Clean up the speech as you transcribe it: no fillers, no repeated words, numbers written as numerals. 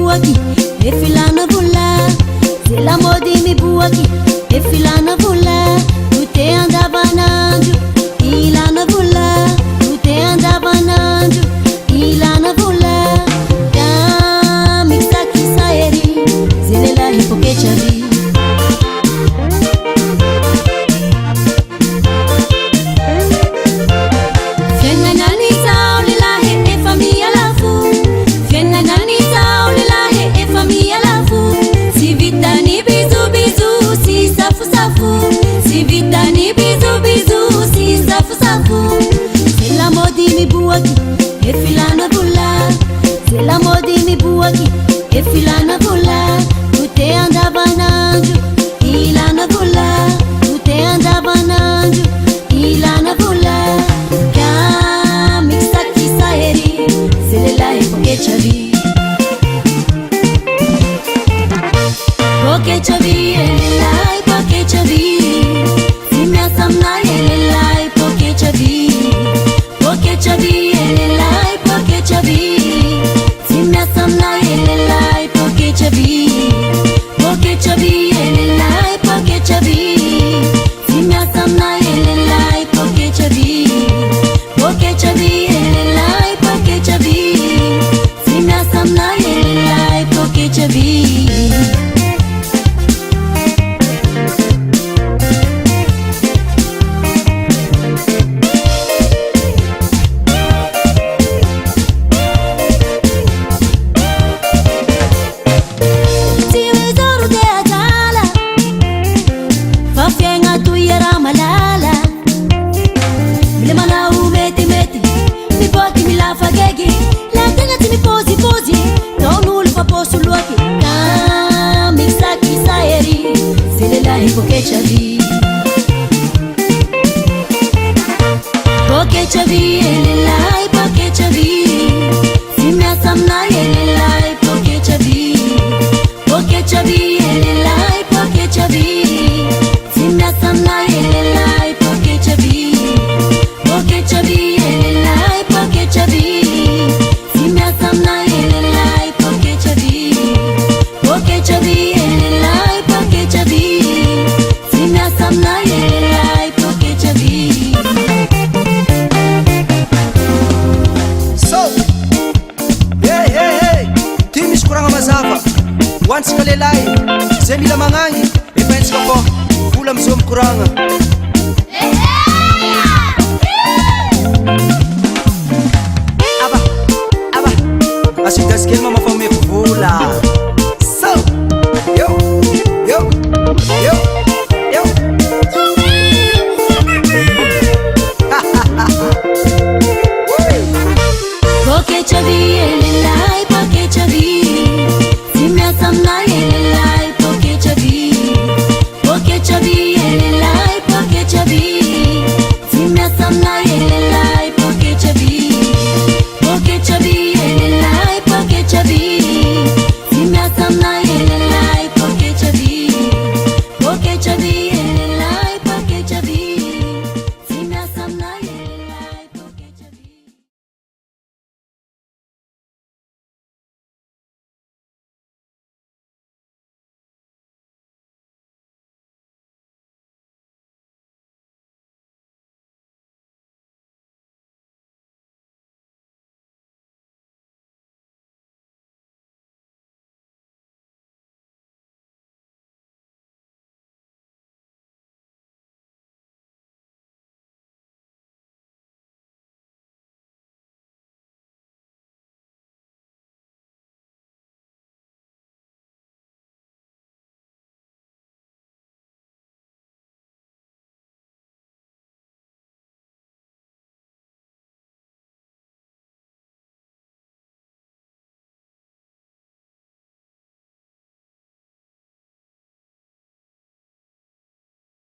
miboaky e filana vola c'est la mode miboaky e filana vola tutte andavanandro ilana vola tutte andavanandro ilana vola da mixaki saeri zilela hipoke chavi e filana vola c'est la mode miboaky e filana vola tutte andavanandro ilana vola tutte andavanandro ilana vola ka mixaki saeri zilela hipoke chavi poke chavi elelai poke chavi simya samna elelai poke chavi poke chavi elelai poke chavi simya samna elelai poke chavi poke chavi elelai poke chavi simya samna elelai poke chavi poke chavi elelai poke chavi simya samna elelai poke chavi poke chavi poke chavi elelai poke chavi simya samna elelai poke chavi poke chavi elelai poke chavi simya samna elelai poke chavi poke chavi elelai poke chavi simya samna elelai poke chavi poke chavi elelai poke chavi simya samna elelai poke chavi so hey ty misy koragna mazava hoantsika lelahy zay mila magnagny efaintsika fô vola amizao mikoragna aba asidasikely mamafameko vola